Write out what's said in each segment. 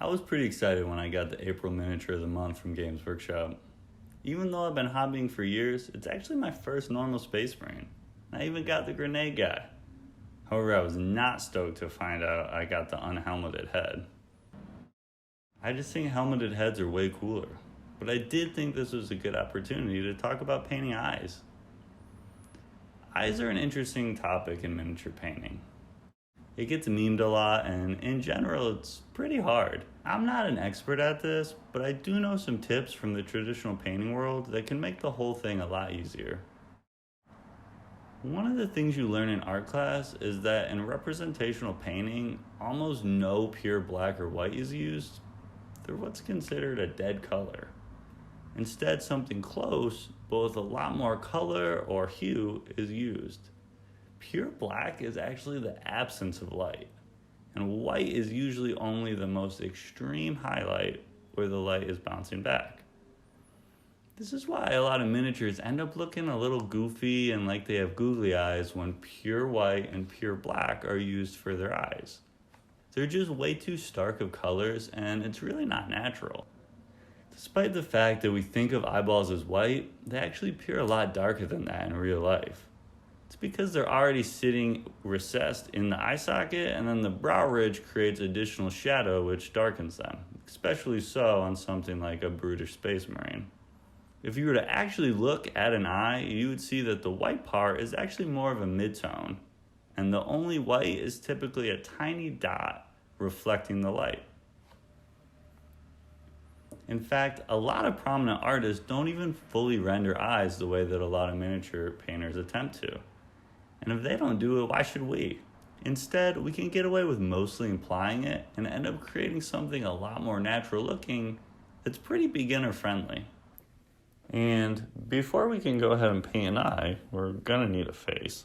I was pretty excited when I got the April Miniature of the Month from Games Workshop. Even though I've been hobbying for years, it's actually my first normal Space Marine. I even got the grenade guy. However, I was not stoked to find out I got the unhelmeted head. I just think helmeted heads are way cooler, but I did think this was a good opportunity to talk about painting eyes. Eyes are an interesting topic in miniature painting. It gets memed a lot, and in general, it's pretty hard. I'm not an expert at this, but I do know some tips from the traditional painting world that can make the whole thing a lot easier. One of the things you learn in art class is that in representational painting, almost no pure black or white is used. They're what's considered a dead color. Instead, something close, but with a lot more color or hue, is used. Pure black is actually the absence of light, and white is usually only the most extreme highlight where the light is bouncing back. This is why a lot of miniatures end up looking a little goofy and like they have googly eyes when pure white and pure black are used for their eyes. They're just way too stark of colors, and it's really not natural. Despite the fact that we think of eyeballs as white, they actually appear a lot darker than that in real life. It's because they're already sitting recessed in the eye socket, and then the brow ridge creates additional shadow which darkens them, especially so on something like a brutish Space Marine. If you were to actually look at an eye, you would see that the white part is actually more of a mid-tone, and the only white is typically a tiny dot reflecting the light. In fact, a lot of prominent artists don't even fully render eyes the way that a lot of miniature painters attempt to. And if they don't do it, why should we? Instead, we can get away with mostly implying it and end up creating something a lot more natural looking that's pretty beginner friendly. And before we can go ahead and paint an eye, we're gonna need a face.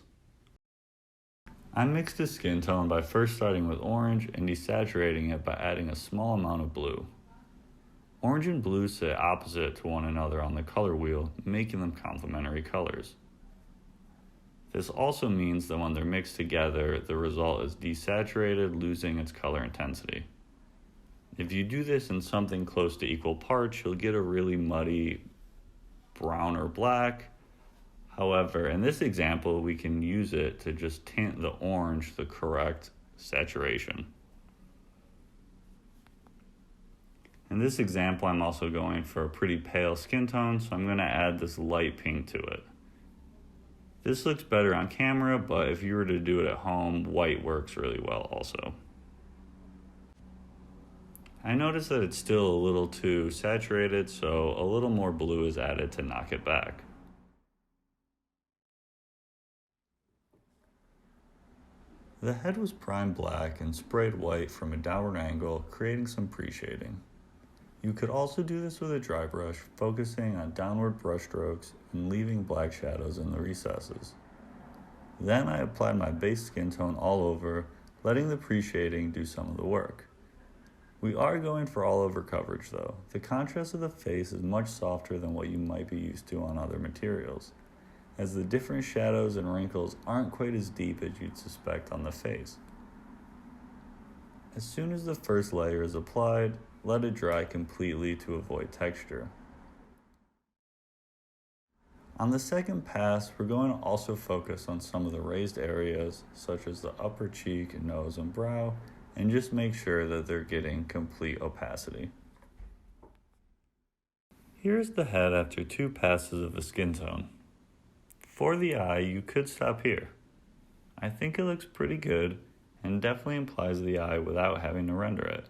I mixed the skin tone by first starting with orange and desaturating it by adding a small amount of blue. Orange and blue sit opposite to one another on the color wheel, making them complementary colors. This also means that when they're mixed together, the result is desaturated, losing its color intensity. If you do this in something close to equal parts, you'll get a really muddy brown or black. However, in this example, we can use it to just tint the orange the correct saturation. In this example, I'm also going for a pretty pale skin tone, so I'm going to add this light pink to it. This looks better on camera, but if you were to do it at home, white works really well also. I noticed that it's still a little too saturated, so a little more blue is added to knock it back. The head was primed black and sprayed white from a downward angle, creating some pre-shading. You could also do this with a dry brush, focusing on downward brush strokes and leaving black shadows in the recesses. Then I applied my base skin tone all over, letting the pre-shading do some of the work. We are going for all over coverage though. The contrast of the face is much softer than what you might be used to on other materials, as the different shadows and wrinkles aren't quite as deep as you'd suspect on the face. As soon as the first layer is applied, let it dry completely to avoid texture. On the second pass, we're going to also focus on some of the raised areas, such as the upper cheek, nose, and brow, and just make sure that they're getting complete opacity. Here's the head after 2 passes of a skin tone. For the eye, you could stop here. I think it looks pretty good and definitely implies the eye without having to render it.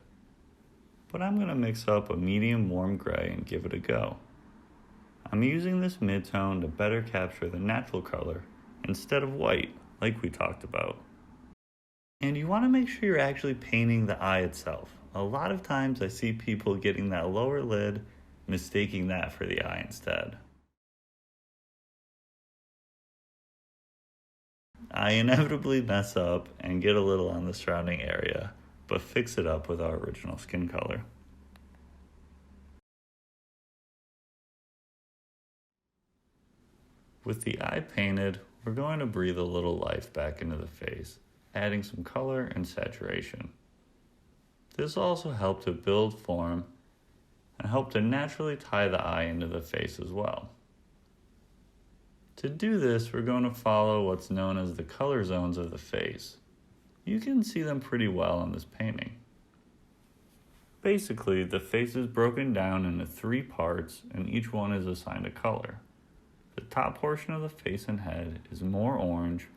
But I'm going to mix up a medium warm gray and give it a go. I'm using this mid-tone to better capture the natural color instead of white, like we talked about. And you want to make sure you're actually painting the eye itself. A lot of times I see people getting that lower lid, mistaking that for the eye instead. I inevitably mess up and get a little on the surrounding area, but fix it up with our original skin color. With the eye painted, we're going to breathe a little life back into the face, adding some color and saturation. This also helped to build form and helped to naturally tie the eye into the face as well. To do this, we're going to follow what's known as the color zones of the face. You can see them pretty well in this painting. Basically, the face is broken down into 3 parts and each one is assigned a color. The top portion of the face and head is more orange,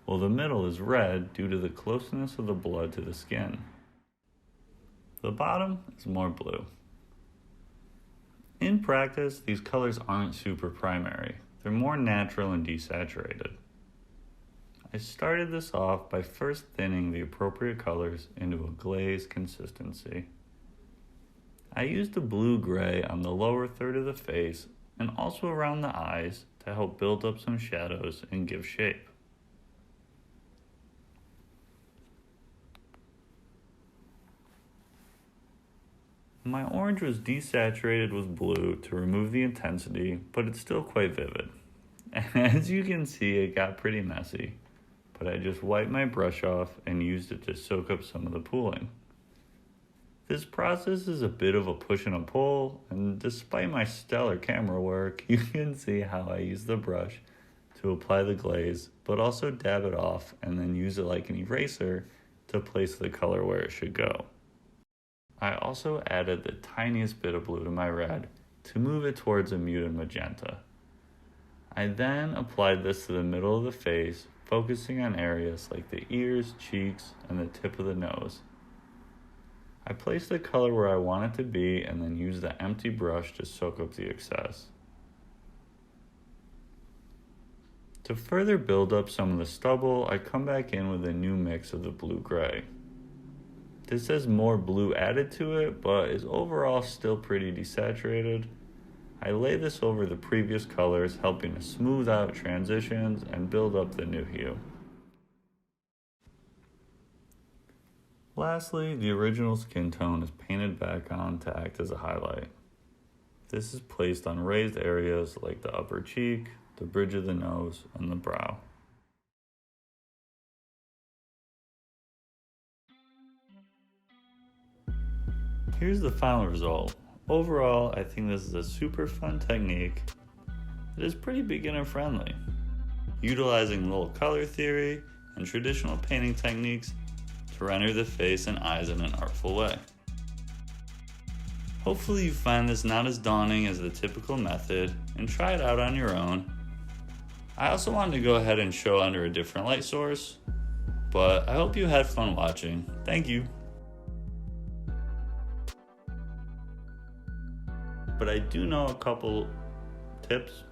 while the middle is red due to the closeness of the blood to the skin. The bottom is more blue. In practice, these colors aren't super primary. They're more natural and desaturated. I started this off by first thinning the appropriate colors into a glaze consistency. I used a blue-gray on the lower third of the face and also around the eyes to help build up some shadows and give shape. My orange was desaturated with blue to remove the intensity, but it's still quite vivid. And as you can see, it got pretty messy, but I just wiped my brush off and used it to soak up some of the pooling. This process is a bit of a push and a pull, and despite my stellar camera work, you can see how I use the brush to apply the glaze, but also dab it off and then use it like an eraser to place the color where it should go. I also added the tiniest bit of blue to my red to move it towards a muted magenta. I then applied this to the middle of the face, focusing on areas like the ears, cheeks, and the tip of the nose. I placed the color where I want it to be and then used the empty brush to soak up the excess. To further build up some of the stubble, I come back in with a new mix of the blue-gray. This has more blue added to it, but is overall still pretty desaturated. I lay this over the previous colors, helping to smooth out transitions and build up the new hue. Lastly, the original skin tone is painted back on to act as a highlight. This is placed on raised areas like the upper cheek, the bridge of the nose, and the brow. Here's the final result. Overall, I think this is a super fun technique that is pretty beginner friendly, utilizing little color theory and traditional painting techniques to render the face and eyes in an artful way. Hopefully you find this not as daunting as the typical method and try it out on your own. I also wanted to go ahead and show under a different light source, but I hope you had fun watching. Thank you. But I do know a couple tips